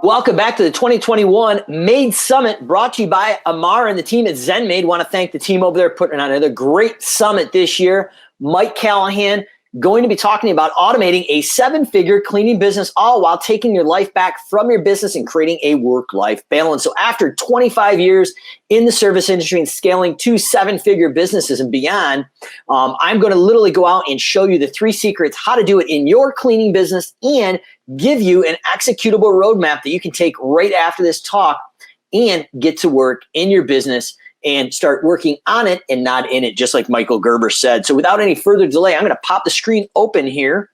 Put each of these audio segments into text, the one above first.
Welcome back to the 2021 Maid Summit, brought to you by Amar and the team at ZenMaid. Want to thank the team over there putting on another great summit this year. Mike Callahan going to be talking about automating a seven-figure cleaning business, all while taking your life back from your business and creating a work-life balance. So after 25 years in the service industry and scaling to seven-figure businesses and beyond, I'm going to literally go out and show you the 3 secrets how to do it in your cleaning business and give you an executable roadmap that you can take right after this talk and get to work in your business and start working on it and not in it, just like Michael Gerber said. So without any further delay, I'm going to pop the screen open here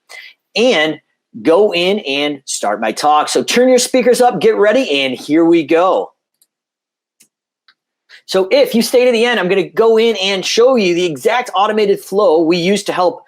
and go in and start my talk. So turn your speakers up, get ready, and here we go. So if you stay to the end, I'm going to go in and show you the exact automated flow we use to help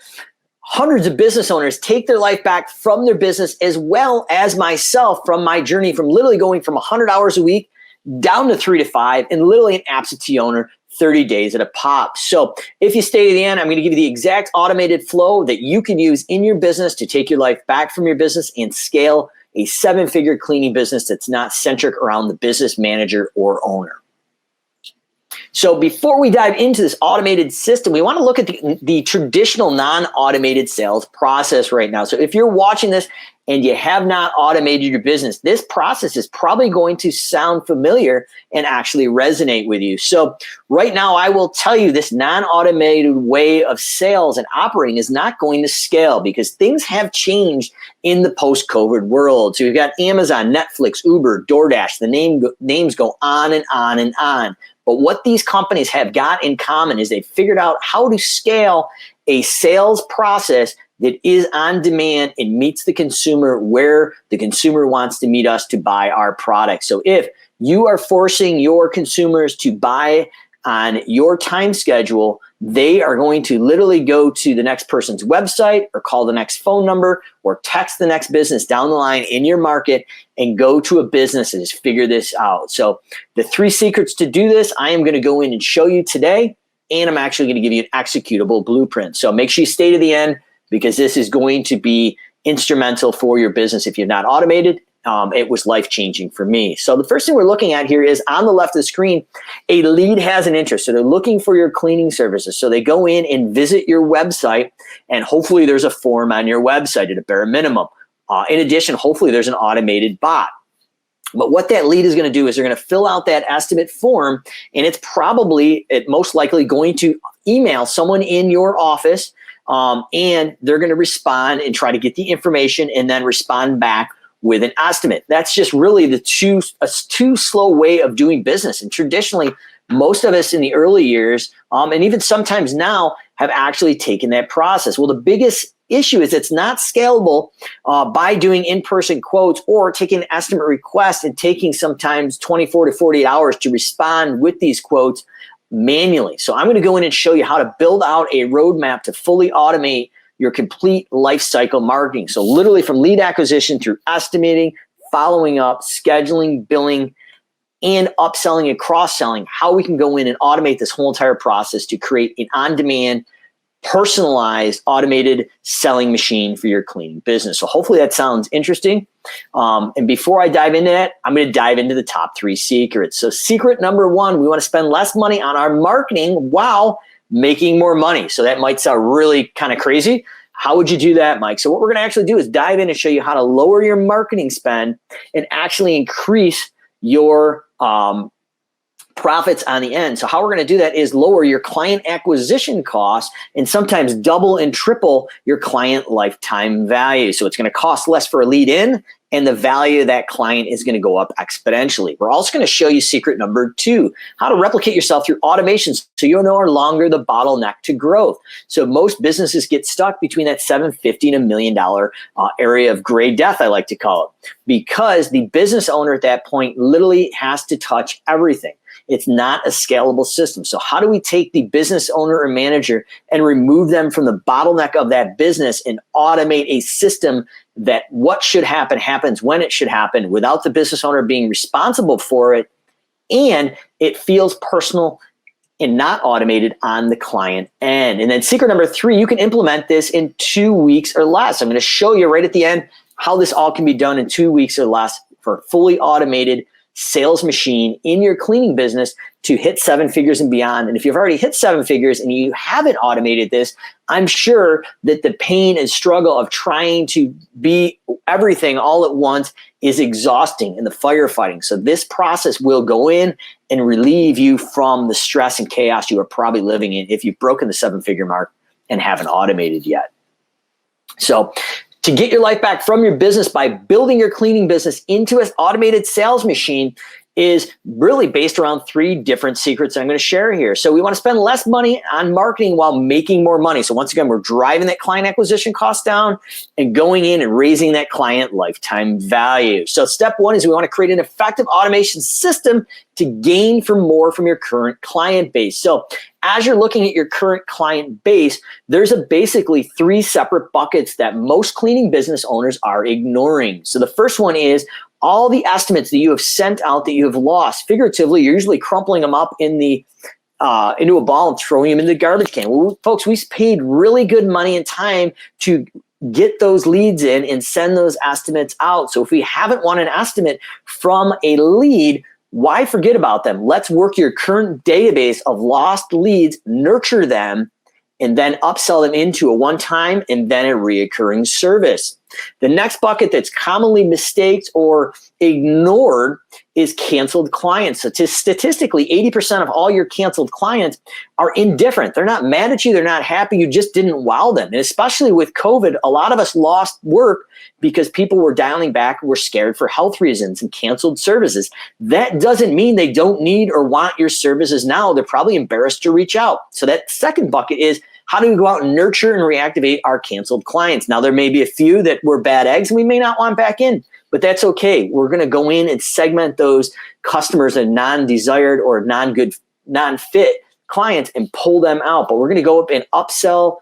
hundreds of business owners take their life back from their business, as well as myself from my journey from literally going from 100 hours a week down to 3 to 5 and literally an absentee owner 30 days at a pop. So if you stay to the end, I'm going to give you the exact automated flow that you can use in your business to take your life back from your business and scale a 7-figure cleaning business that's not centric around the business manager or owner. So before we dive into this automated system, we want to look at the traditional non-automated sales process right now. So if you're watching this and you have not automated your business, this process is probably going to sound familiar and actually resonate with you. So right now, I will tell you this non-automated way of sales and operating is not going to scale because things have changed in the post-COVID world. So you've got Amazon, Netflix, Uber, DoorDash, the names go on and on and on. But what these companies have got in common is they figured out how to scale a sales process that is on demand and meets the consumer where the consumer wants to meet us to buy our product. So if you are forcing your consumers to buy on your time schedule, they are going to literally go to the next person's website or call the next phone number or text the next business down the line in your market and go to a business and just figure this out. So the 3 secrets to do this, I am going to go in and show you today, and I'm actually going to give you an executable blueprint. So make sure you stay to the end because this is going to be instrumental for your business. If you've not automated, it was life-changing for me. So the first thing we're looking at here is on the left of the screen, a lead has an interest. So they're looking for your cleaning services. So they go in and visit your website, and hopefully there's a form on your website at a bare minimum. In addition, hopefully there's an automated bot. But what that lead is going to do is they're going to fill out that estimate form, and it's most likely going to email someone in your office, and they're going to respond and try to get the information and then respond back with an estimate. That's just really a too slow way of doing business. And traditionally, most of us in the early years, and even sometimes now, have actually taken that process. Well, the biggest issue is it's not scalable by doing in-person quotes or taking an estimate request and taking sometimes 24 to 48 hours to respond with these quotes manually. So I'm going to go in and show you how to build out a roadmap to fully automate your complete life cycle marketing. So literally from lead acquisition through estimating, following up, scheduling, billing, and upselling and cross-selling, how we can go in and automate this whole entire process to create an on-demand, personalized, automated selling machine for your cleaning business. So hopefully that sounds interesting. And before I dive into that, I'm going to dive into the top 3 secrets. So secret number 1, we want to spend less money on our marketing while making more money. So that might sound really kind of crazy. How would you do that, Mike? So what we're going to actually do is dive in and show you how to lower your marketing spend and actually increase your profits on the end. So how we're going to do that is lower your client acquisition costs and sometimes double and triple your client lifetime value. So it's going to cost less for a lead in, and the value of that client is going to go up exponentially. We're also going to show you secret number 2, how to replicate yourself through automations so you're no longer the bottleneck to growth. So most businesses get stuck between that $750 and $1 million area of gray death, I like to call it, because the business owner at that point literally has to touch everything. It's not a scalable system. So how do we take the business owner or manager and remove them from the bottleneck of that business and automate a system that what should happen happens when it should happen without the business owner being responsible for it, and it feels personal and not automated on the client end? And then secret number 3, you can implement this in 2 weeks or less. I'm going to show you right at the end how this all can be done in 2 weeks or less for a fully automated sales machine in your cleaning business to hit 7 figures and beyond. And if you've already hit 7 figures and you haven't automated this, I'm sure that the pain and struggle of trying to be everything all at once is exhausting in the firefighting. So this process will go in and relieve you from the stress and chaos you are probably living in if you've broken the 7-figure mark and haven't automated yet. So to get your life back from your business by building your cleaning business into an automated sales machine is really based around 3 different secrets I'm going to share here. So we want to spend less money on marketing while making more money. So once again, we're driving that client acquisition cost down and going in and raising that client lifetime value. So step 1 is we want to create an effective automation system to gain more from your current client base. So as you're looking at your current client base, there's basically 3 separate buckets that most cleaning business owners are ignoring. So the first one is all the estimates that you have sent out that you have lost. Figuratively, you're usually crumpling them up in the into a ball and throwing them in the garbage can. Well, folks, we paid really good money and time to get those leads in and send those estimates out. So if we haven't won an estimate from a lead, why forget about them? Let's work your current database of lost leads, nurture them, and then upsell them into a one-time and then a reoccurring service. The next bucket that's commonly mistaked or ignored is canceled clients. So statistically, 80% of all your canceled clients are indifferent. They're not mad at you. They're not happy. You just didn't wow them. And especially with COVID, a lot of us lost work because people were dialing back and were scared for health reasons and canceled services. That doesn't mean they don't need or want your services now. They're probably embarrassed to reach out. So that second bucket is, how do we go out and nurture and reactivate our canceled clients? Now, there may be a few that were bad eggs and we may not want back in, but that's okay. We're going to go in and segment those customers and non-desired or non-fit clients and pull them out. But we're going to go up and upsell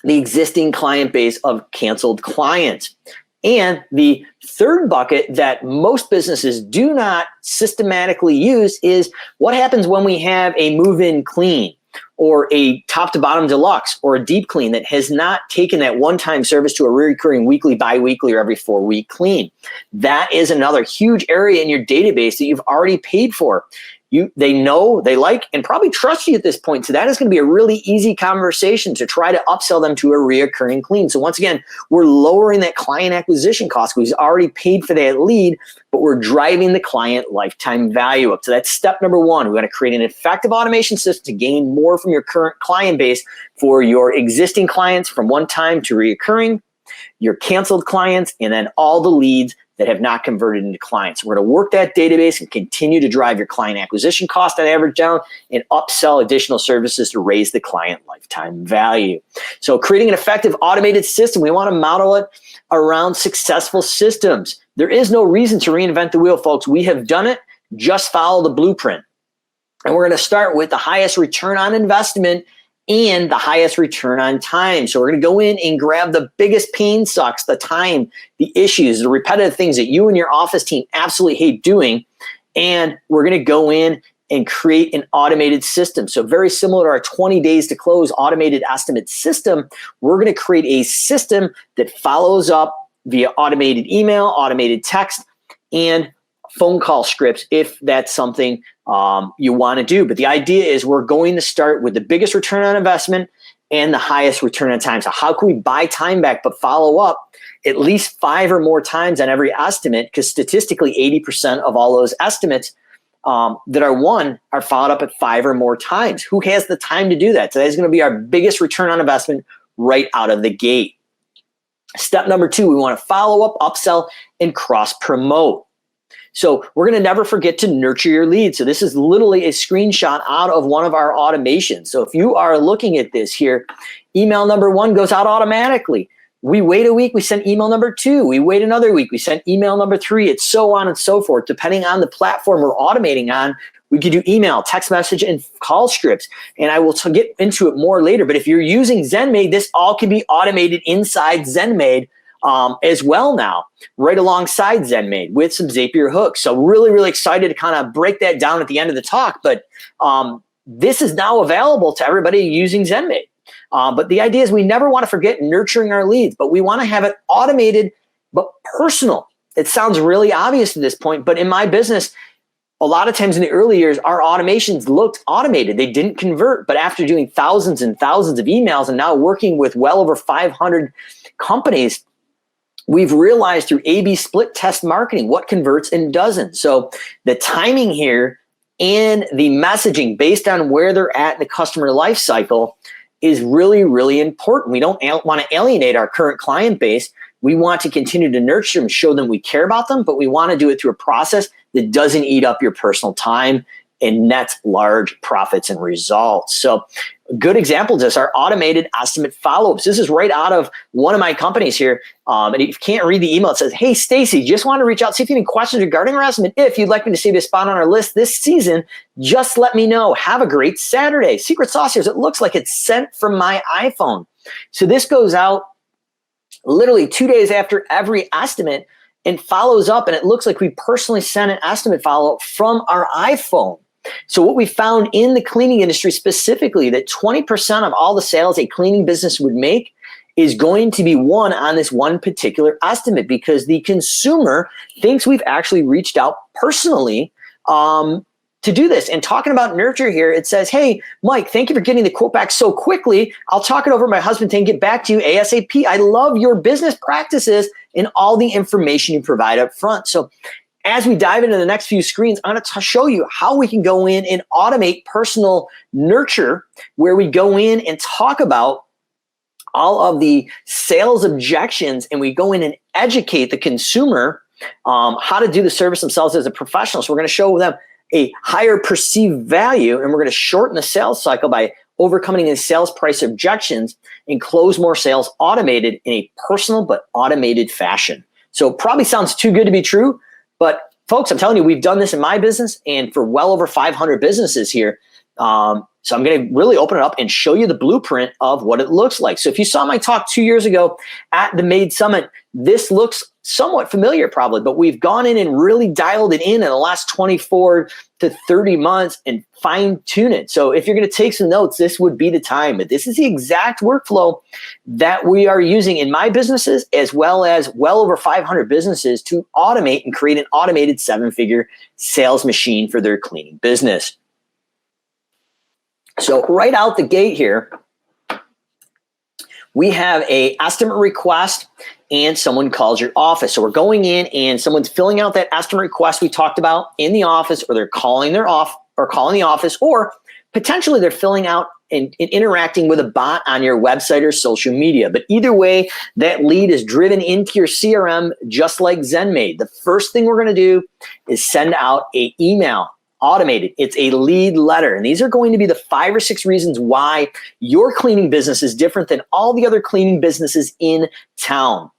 the existing client base of canceled clients. And the third bucket that most businesses do not systematically use is what happens when we have a move-in clean, or a top to bottom deluxe, or a deep clean that has not taken that one-time service to a recurring weekly, bi-weekly, or every 4-week clean. That is another huge area in your database that you've already paid for. They know, they like, and probably trust you at this point. So that is going to be a really easy conversation to try to upsell them to a reoccurring clean. So once again, we're lowering that client acquisition cost because we've already paid for that lead, but we're driving the client lifetime value up. So that's step number 1. We want to create an effective automation system to gain more from your current client base for your existing clients from one time to reoccurring, your canceled clients, and then all the leads that have not converted into clients. We're going to work that database and continue to drive your client acquisition cost on average down and upsell additional services to raise the client lifetime value. So creating an effective automated system, we want to model it around successful systems. There is no reason to reinvent the wheel, folks. We have done it. Just follow the blueprint. And we're going to start with the highest return on investment and the highest return on time. So we're going to go in and grab the biggest pain sucks, the time, the issues, the repetitive things that you and your office team absolutely hate doing. And we're going to go in and create an automated system. So very similar to our 20 days to close automated estimate system, we're going to create a system that follows up via automated email, automated text, and phone call scripts if that's something you want to do. But the idea is we're going to start with the biggest return on investment and the highest return on time. So how can we buy time back but follow up at least 5 or more times on every estimate? Because statistically, 80% of all those estimates that are won are followed up at 5 or more times. Who has the time to do that? So that's going to be our biggest return on investment right out of the gate. Step number 2, we want to follow up, upsell, and cross promote. So we're going to never forget to nurture your leads. So this is literally a screenshot out of one of our automations. So if you are looking at this here, email number 1 goes out automatically. We wait a week, we send email number 2. We wait another week, we send email number 3. It's so on and so forth. Depending on the platform we're automating on, we could do email, text message, and call scripts. And I will get into it more later. But if you're using ZenMaid, this all can be automated inside ZenMaid as well now, right alongside ZenMaid with some Zapier hooks. So really, really excited to kind of break that down at the end of the talk. But this is now available to everybody using ZenMaid. But the idea is we never want to forget nurturing our leads, but we want to have it automated but personal. it sounds really obvious at this point, but in my business, a lot of times in the early years, our automations looked automated. They didn't convert, but after doing thousands and thousands of emails and now working with well over 500 companies, we've realized through A/B split test marketing what converts and doesn't. So the timing here and the messaging based on where they're at in the customer life cycle is really, really important. We don't want to alienate our current client base. We want to continue to nurture them, show them we care about them, but we want to do it through a process that doesn't eat up your personal time and nets large profits and results. So a good example of this are automated estimate follow-ups. This is right out of one of my companies here. And if you can't read the email, it says, "Hey, Stacy, just want to reach out, see if you have any questions regarding our estimate. If you'd like me to save a spot on our list this season, just let me know. Have a great Saturday." Secret sauce here is it looks like it's sent from my iPhone. So this goes out literally 2 days after every estimate and follows up, and it looks like we personally sent an estimate follow-up from our iPhone. So what we found in the cleaning industry specifically, that 20% of all the sales a cleaning business would make is going to be won on this one particular estimate because the consumer thinks we've actually reached out personally to do this. And talking about nurture here, it says, "Hey, Mike, thank you for getting the quote back so quickly. I'll talk it over with my husband and get back to you ASAP. I love your business practices and all the information you provide up front." So as we dive into the next few screens, I'm going to show you how we can go in and automate personal nurture, where we go in and talk about all of the sales objections, and we go in and educate the consumer how to do the service themselves as a professional. So we're going to show them a higher perceived value, and we're going to shorten the sales cycle by overcoming the sales price objections and close more sales automated in a personal but automated fashion. So probably sounds too good to be true, but folks, I'm telling you, we've done this in my business and for well over 500 businesses here. So I'm going to really open it up and show you the blueprint of what it looks like. So if you saw my talk 2 years ago at the Maid Summit, this looks somewhat familiar probably, but we've gone in and really dialed it in the last 24 to 30 months and fine tune it. So if you're going to take some notes, this would be the time. But this is the exact workflow that we are using in my businesses, as well as well over 500 businesses, to automate and create an automated 7-figure sales machine for their cleaning business. So right out the gate here, we have a estimate request and someone calls your office. So we're going in and someone's filling out that estimate request we talked about in the office, or they're calling their calling the office, or potentially they're filling out and interacting with a bot on your website or social media. But either way, that lead is driven into your CRM just like ZenMaid. The first thing we're going to do is send out an email. Automated. It's a lead letter. And these are going to be the 5 or 6 reasons why your cleaning business is different than all the other cleaning businesses in town.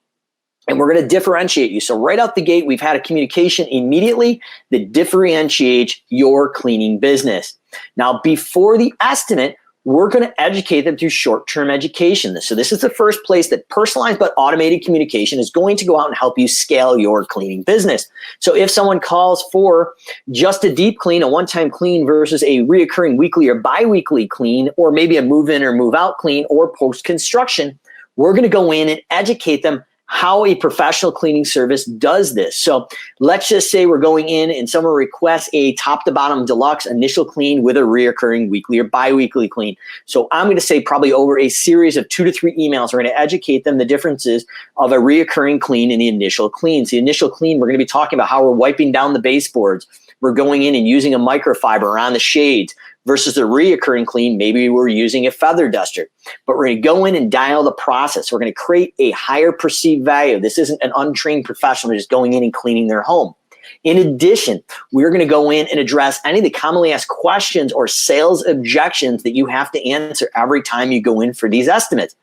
And we're going to differentiate you. So right out the gate, we've had a communication immediately that differentiates your cleaning business. Now, before the estimate, we're going to educate them through short-term education. So this is the first place that personalized but automated communication is going to go out and help you scale your cleaning business. So if someone calls for just a deep clean, a one-time clean versus a reoccurring weekly or bi-weekly clean, or maybe a move-in or move-out clean or post-construction, we're going to go in and educate them how a professional cleaning service does this. So let's just say we're going in and someone requests a top to bottom deluxe initial clean with a reoccurring weekly or bi-weekly clean. So I'm going to say probably over a series of 2 to 3 emails, we're going to educate them the differences of a reoccurring clean and the initial cleans. The initial clean, we're going to be talking about how we're wiping down the baseboards. We're going in and using a microfiber around the shades, versus a reoccurring clean, maybe we're using a feather duster. But we're going to go in and dial the process. We're going to create a higher perceived value. This isn't an untrained professional just going in and cleaning their home. In addition, we're going to go in and address any of the commonly asked questions or sales objections that you have to answer every time you go in for these estimates.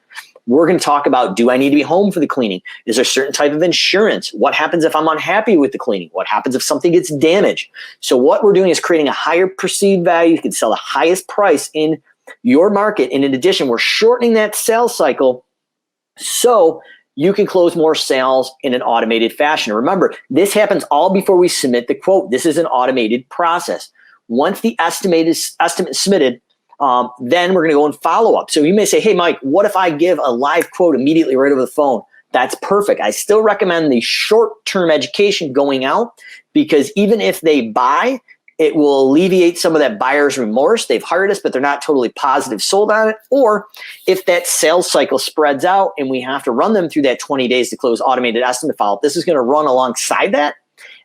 We're going to talk about, do I need to be home for the cleaning? Is there a certain type of insurance? What happens if I'm unhappy with the cleaning? What happens if something gets damaged? So what we're doing is creating a higher perceived value. You can sell the highest price in your market. And in addition, we're shortening that sales cycle so you can close more sales in an automated fashion. Remember, this happens all before we submit the quote. This is an automated process. Once the estimate is submitted, then we're going to go and follow up. So you may say, hey, Mike, what if I give a live quote immediately right over the phone? that's perfect. I still recommend the short-term education going out, because even if they buy, it will alleviate some of that buyer's remorse. They've hired us, but they're not totally positive sold on it. Or if that sales cycle spreads out and we have to run them through that 20 days to close automated estimate follow-up, this is going to run alongside that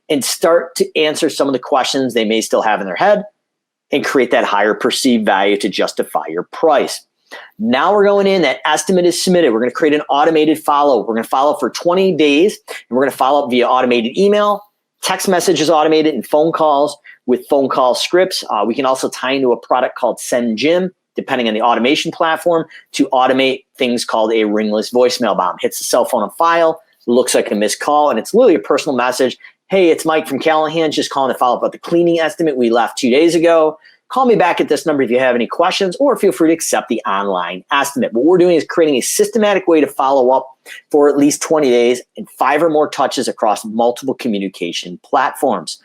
and start to answer some of the questions they may still have in their head and create that higher perceived value to justify your price. Now we're going in, that estimate is submitted. We're going to create an automated follow-up. We're going to follow for 20 days, and we're going to follow up via automated email, text messages automated, and phone calls with phone call scripts. We can also tie into a product called SendJim, depending on the automation platform, to automate things called a ringless voicemail bomb. Hits the cell phone on file, looks like a missed call, and it's literally a personal message. Hey, it's Mike from Callahan, just calling to follow up about the cleaning estimate we left 2 days ago. Call me back at this number if you have any questions, or feel free to accept the online estimate. What we're doing is creating a systematic way to follow up for at least 20 days and 5 or more touches across multiple communication platforms.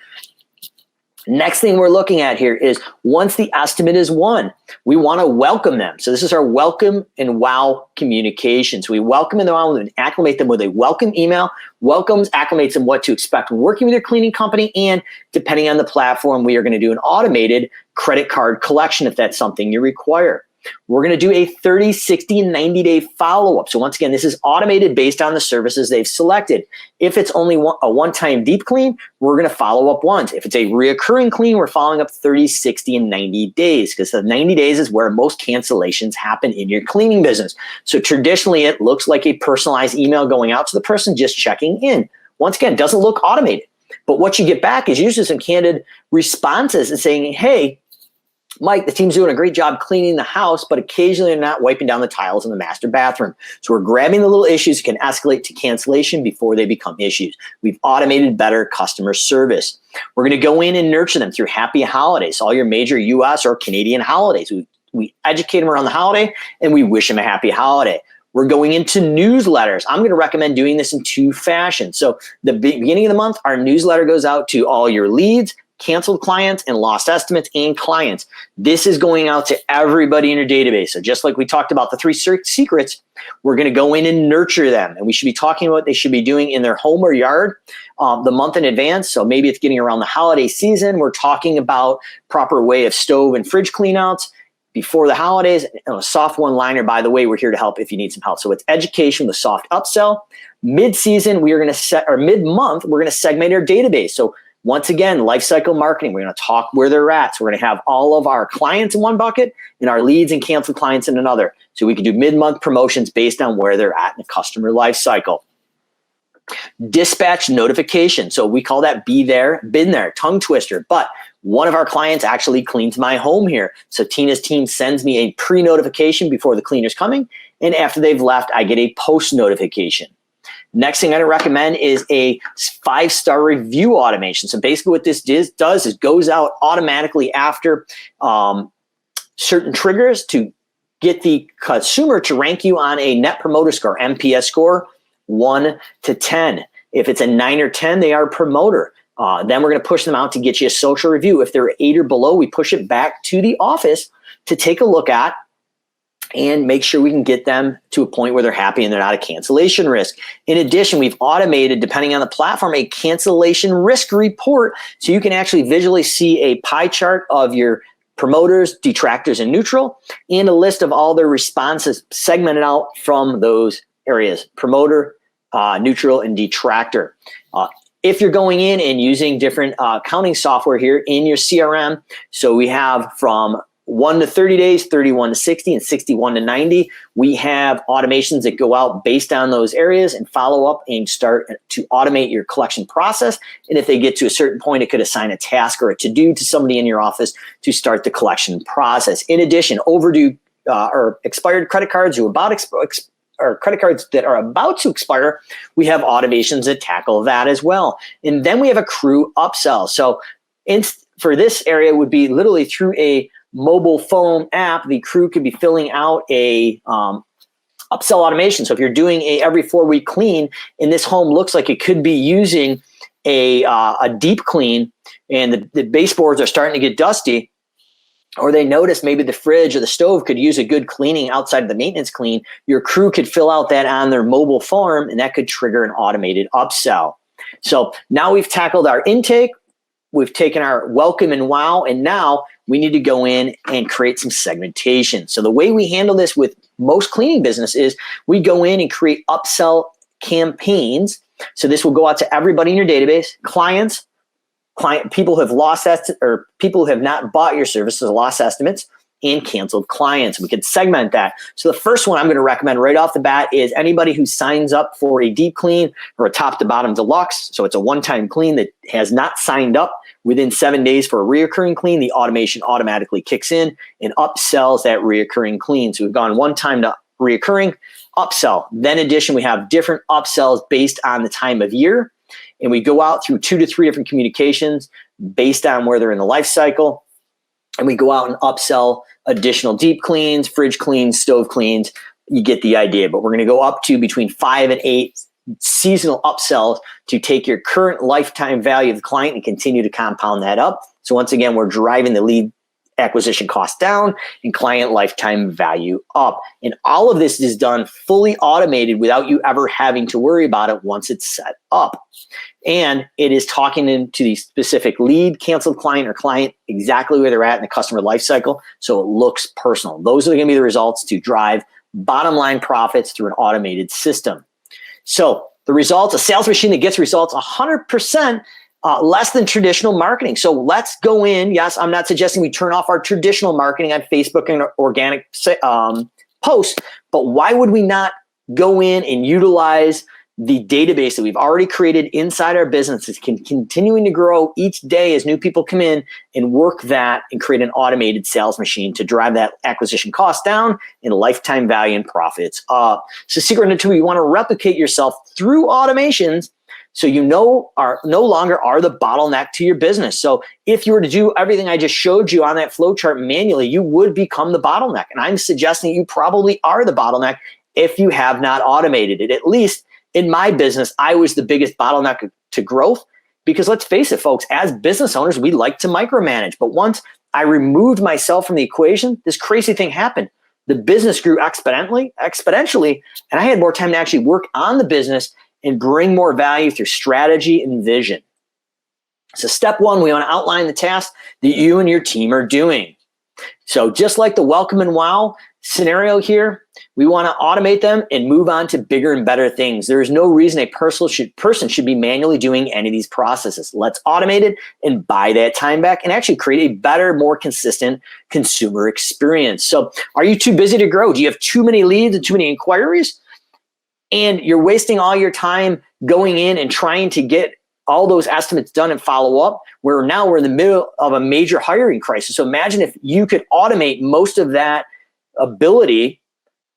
Next thing we're looking at here is, once the estimate is won, we want to welcome them. So this is our welcome and wow communication. So we welcome them and acclimate them with a welcome email. Welcomes, acclimates them what to expect when working with your cleaning company. And depending on the platform, we are going to do an automated credit card collection if that's something you require. We're going to do a 30, 60, and 90-day follow-up. So once again, this is automated based on the services they've selected. If it's only a one-time deep clean, we're going to follow up once. If it's a reoccurring clean, we're following up 30, 60, and 90 days, because the 90 days is where most cancellations happen in your cleaning business. So traditionally, it looks like a personalized email going out to the person just checking in. Once again, it doesn't look automated. But what you get back is usually some candid responses and saying, hey, Mike, the team's doing a great job cleaning the house, but occasionally they're not wiping down the tiles in the master bathroom. So we're grabbing the little issues that can escalate to cancellation before they become issues. We've automated better customer service. We're going to go in and nurture them through happy holidays, all your major US or Canadian holidays. We educate them around the holiday, and we wish them a happy holiday. We're going into newsletters. I'm going to recommend doing this in 2 fashions. So the beginning of the month, our newsletter goes out to all your leads, canceled clients, and lost estimates and clients. This is going out to everybody in your database. So just like we talked about the 3 secrets, we're going to go in and nurture them. And we should be talking about what they should be doing in their home or yard the month in advance. So maybe it's getting around the holiday season. We're talking about proper way of stove and fridge cleanouts before the holidays. And a soft one-liner, by the way, we're here to help if you need some help. So it's education with soft upsell. Mid-season, we are going to mid-month, we're going to segment our database. So once again, lifecycle marketing, we're going to talk where they're at. So we're going to have all of our clients in one bucket and our leads and canceled clients in another. So we can do mid-month promotions based on where they're at in the customer lifecycle. Dispatch notification. So we call that be there, been there, tongue twister. But one of our clients actually cleans my home here. So Tina's team sends me a pre-notification before the cleaner's coming. And after they've left, I get a post notification. Next thing I recommend is a 5-star review automation. So basically what this does is goes out automatically after certain triggers to get the consumer to rank you on a net promoter score, NPS score, 1 to 10. If it's a 9 or 10, they are a promoter. Then we're going to push them out to get you a social review. If they're 8 or below, we push it back to the office to take a look at and make sure we can get them to a point where they're happy and they're not a cancellation risk. In addition, we've automated, depending on the platform, a cancellation risk report. So you can actually visually see a pie chart of your promoters, detractors, and neutral, and a list of all their responses segmented out from those areas: promoter, neutral, and detractor. If you're going in and using different accounting software here in your CRM, so we have from 1 to 30 days, 31 to 60, and 61 to 90. We have automations that go out based on those areas and follow up and start to automate your collection process. And if they get to a certain point, it could assign a task or a to-do to somebody in your office to start the collection process. In addition, overdue or expired credit cards or credit cards that are about to expire, we have automations that tackle that as well. And then we have a crew upsell. So for this area would be literally through a mobile phone app, the crew could be filling out a upsell automation. So if you're doing a every 4-week clean and this home looks like it could be using a deep clean and the baseboards are starting to get dusty, or they notice maybe the fridge or the stove could use a good cleaning outside of the maintenance clean, your crew could fill out that on their mobile form, and that could trigger an automated upsell. So now we've tackled our intake, we've taken our welcome and wow, and now we need to go in and create some segmentation. So the way we handle this with most cleaning business is we go in and create upsell campaigns. So this will go out to everybody in your database, clients, people who have lost or people who have not bought your services, lost estimates, and canceled clients. We could segment that. So the first one I'm going to recommend right off the bat is anybody who signs up for a deep clean or a top to bottom deluxe. So it's a one-time clean that has not signed up within 7 days for a reoccurring clean. The automation automatically kicks in and upsells that reoccurring clean. So we've gone one time to reoccurring, upsell. Then in addition, we have different upsells based on the time of year. And we go out through 2 to 3 different communications based on where they're in the life cycle. And we go out and upsell additional deep cleans, fridge cleans, stove cleans. You get the idea. But we're going to go up to between 5 and 8 seasonal upsells to take your current lifetime value of the client and continue to compound that up. So once again, we're driving the lead acquisition cost down and client lifetime value up. And all of this is done fully automated without you ever having to worry about it once it's set up. And it is talking into the specific lead, canceled client, or client exactly where they're at in the customer life cycle, so it looks personal. Those are going to be the results to drive bottom line profits through an automated system. So the results, a sales machine that gets results 100% less than traditional marketing. So let's go in. Yes, I'm not suggesting we turn off our traditional marketing on Facebook and organic posts, but why would we not go in and utilize the database that we've already created inside our business is continuing to grow each day as new people come in and work that and create an automated sales machine to drive that acquisition cost down and lifetime value and profits up. So secret number 2, you want to replicate yourself through automations so you no longer are the bottleneck to your business. So if you were to do everything I just showed you on that flow chart manually, you would become the bottleneck. And I'm suggesting you probably are the bottleneck if you have not automated it. At least in my business, I was the biggest bottleneck to growth because let's face it, folks, as business owners, we like to micromanage. But once I removed myself from the equation, this crazy thing happened. The business grew exponentially, and I had more time to actually work on the business and bring more value through strategy and vision. So step 1, we want to outline the tasks that you and your team are doing. So just like the welcome and wow scenario here, we want to automate them and move on to bigger and better things. There is no reason a person should be manually doing any of these processes. Let's automate it and buy that time back and actually create a better, more consistent consumer experience. So are you too busy to grow? Do you have too many leads and too many inquiries? And you're wasting all your time going in and trying to get all those estimates done and follow up, where now we're in the middle of a major hiring crisis. So imagine if you could automate most of that ability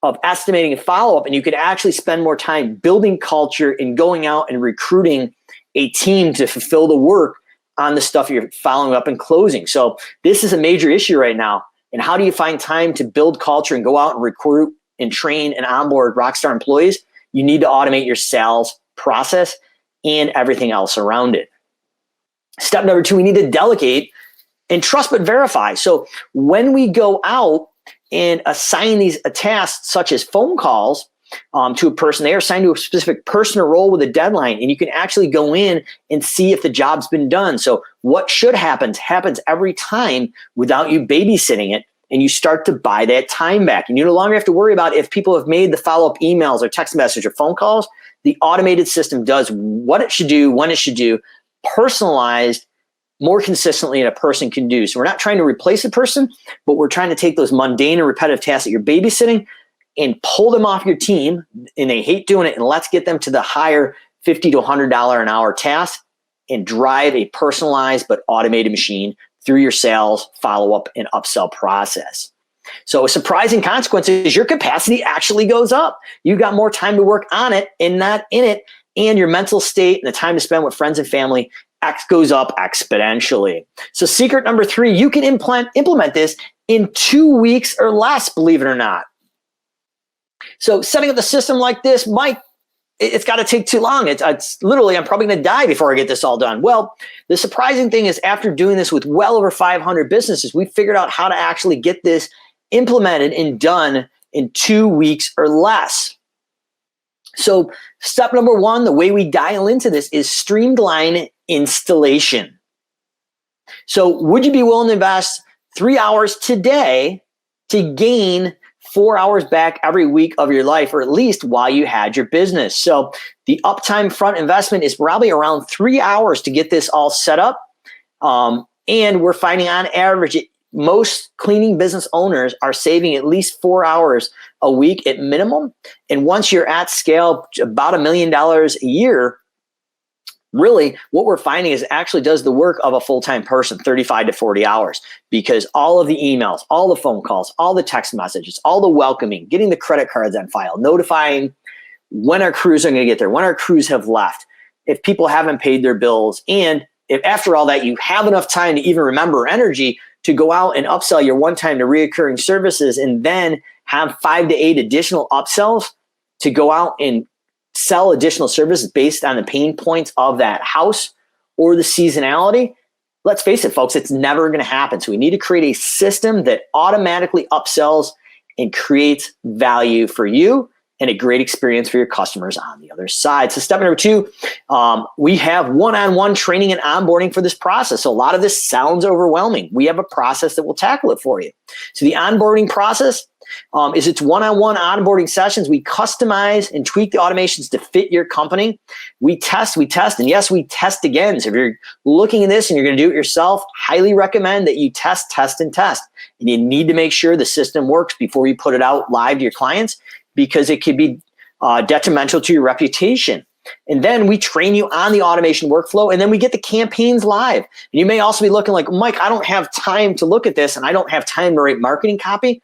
of estimating and follow up, and you could actually spend more time building culture and going out and recruiting a team to fulfill the work on the stuff you're following up and closing. So this is a major issue right now. And how do you find time to build culture and go out and recruit and train and onboard rockstar employees? You need to automate your sales process and everything else around it. Step number 2, we need to delegate and trust but verify. So when we go out and assign these tasks such as phone calls to a person, they are assigned to a specific person or role with a deadline, and you can actually go in and see if the job's been done. So what should happen happens every time without you babysitting it, and you start to buy that time back. And you no longer have to worry about if people have made the follow-up emails or text message or phone calls. The automated system does what it should do, when it should do, personalized more consistently than a person can do. So we're not trying to replace a person, but we're trying to take those mundane and repetitive tasks that you're babysitting and pull them off your team, and they hate doing it, and let's get them to the higher $50 to $100 an hour task and drive a personalized but automated machine through your sales, follow-up, and upsell process. So a surprising consequence is your capacity actually goes up. You got more time to work on it and not in it, and your mental state and the time to spend with friends and family goes up exponentially. So secret number 3, you can implement this in 2 weeks or less, believe it or not. So setting up the system like this, Mike, it's got to take too long. It's literally, I'm probably going to die before I get this all done. Well, the surprising thing is after doing this with well over 500 businesses, we figured out how to actually get this implemented and done in 2 weeks or less. So step number one, the way we dial into this is Streamline Installation. So would you be willing to invest 3 hours today to gain 4 hours back every week of your life, or at least while you had your business? So the uptime front investment is probably around 3 hours to get this all set up. And we're finding on average, most cleaning business owners are saving at least 4 hours a week at minimum. And once you're at scale, about $1 million a year, really what we're finding is it actually does the work of a full-time person, 35 to 40 hours, because all of the emails, all the phone calls, all the text messages, all the welcoming, getting the credit cards on file, notifying when our crews are going to get there, when our crews have left, if people haven't paid their bills, and if after all that you have enough time to even remember energy to go out and upsell your one-time to reoccurring services, and then have 5 to 8 additional upsells to go out and sell additional services based on the pain points of that house or the seasonality. Let's face it, folks, it's never going to happen. So we need to create a system that automatically upsells and creates value for you and a great experience for your customers on the other side. So step number two, we have one-on-one training and onboarding for this process. So a lot of this sounds overwhelming. We have a process that will tackle it for you. So the onboarding process is it's one-on-one onboarding sessions. We customize and tweak the automations to fit your company. We test, and yes, we test again. So if you're looking at this and you're going to do it yourself, highly recommend that you test. And you need to make sure the system works before you put it out live to your clients, because it could be detrimental to your reputation. And then we train you on the automation workflow, and then we get the campaigns live. And you may also be looking like, Mike, I don't have time to look at this, and I don't have time to write marketing copy.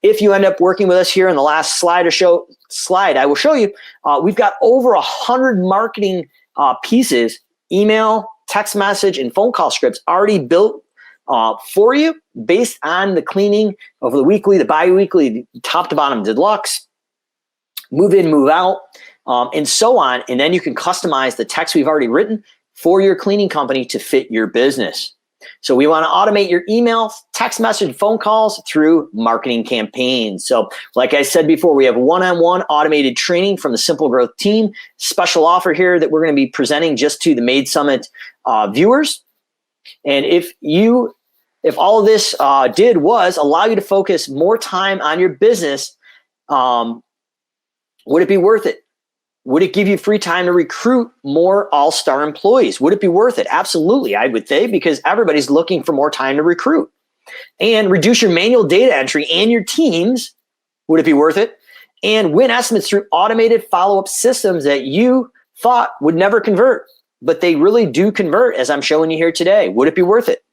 If you end up working with us here in the last slide I will show you, we've got over 100 marketing pieces, email, text message, and phone call scripts already built for you based on the cleaning of the weekly, the bi-weekly, top to bottom deluxe, move in, move out, and so on. And then you can customize the text we've already written for your cleaning company to fit your business. So we want to automate your email, text message, phone calls through marketing campaigns. So like I said before, we have one-on-one automated training from the Simple Growth team. Special offer here that we're going to be presenting just to the Maid Summit viewers. And if all of this did was allow you to focus more time on your business, would it be worth it? Would it give you free time to recruit more all-star employees? Would it be worth it? Absolutely, I would say, because everybody's looking for more time to recruit. And reduce your manual data entry and your teams. Would it be worth it? And win estimates through automated follow-up systems that you thought would never convert, but they really do convert, as I'm showing you here today. Would it be worth it?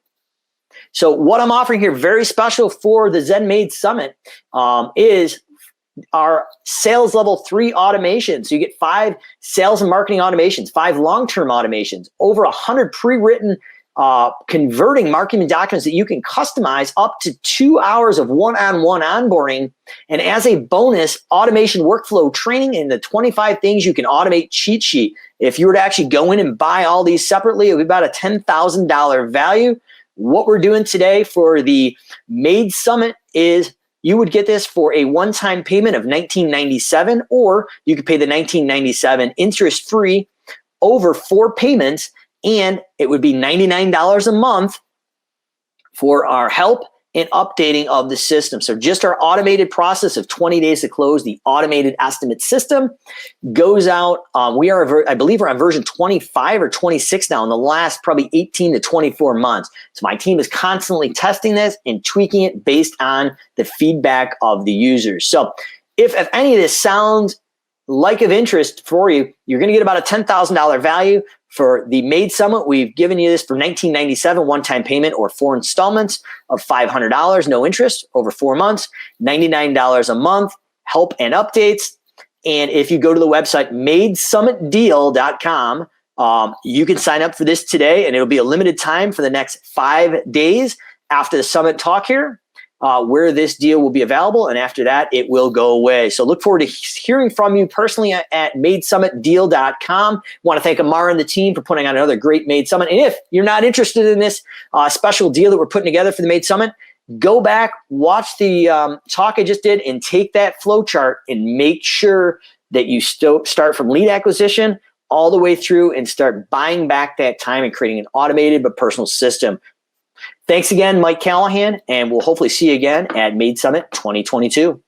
So what I'm offering here, very special for the ZenMaid Summit, is our sales level 3 automation. So you get 5 sales and marketing automations, 5 long-term automations, over 100 pre-written converting marketing documents that you can customize, up to 2 hours of one-on-one onboarding. And as a bonus, automation workflow training and the 25 things you can automate cheat sheet. If you were to actually go in and buy all these separately, it would be about a $10,000 value. What we're doing today for the Maid Summit is you would get this for a one-time payment of $19.97, or you could pay the $19.97 interest-free over 4 payments, and it would be $99 a month for our help and updating of the system. So just our automated process of 20 days to close, the automated estimate system goes out. I believe we're on version 25 or 26 now in the last probably 18 to 24 months. So my team is constantly testing this and tweaking it based on the feedback of the users. So if any of this sounds like of interest for you, you're going to get about a $10,000 value. For the Maid Summit, we've given you this for $19.97 one-time payment, or 4 installments of $500, no interest, over 4 months, $99 a month, help and updates. And if you go to the website maidsummitdeal.com, you can sign up for this today, and it'll be a limited time for the next 5 days after the summit talk here. where this deal will be available, and after that, it will go away. So look forward to hearing from you personally at MaidSummitDeal.com. Want to thank Amara and the team for putting on another great Maid Summit. And if you're not interested in this special deal that we're putting together for the Maid Summit, go back, watch the talk I just did, and take that flow chart and make sure that you start from lead acquisition all the way through and start buying back that time and creating an automated but personal system. Thanks again, Mike Callahan, and we'll hopefully see you again at Maid Summit 2022.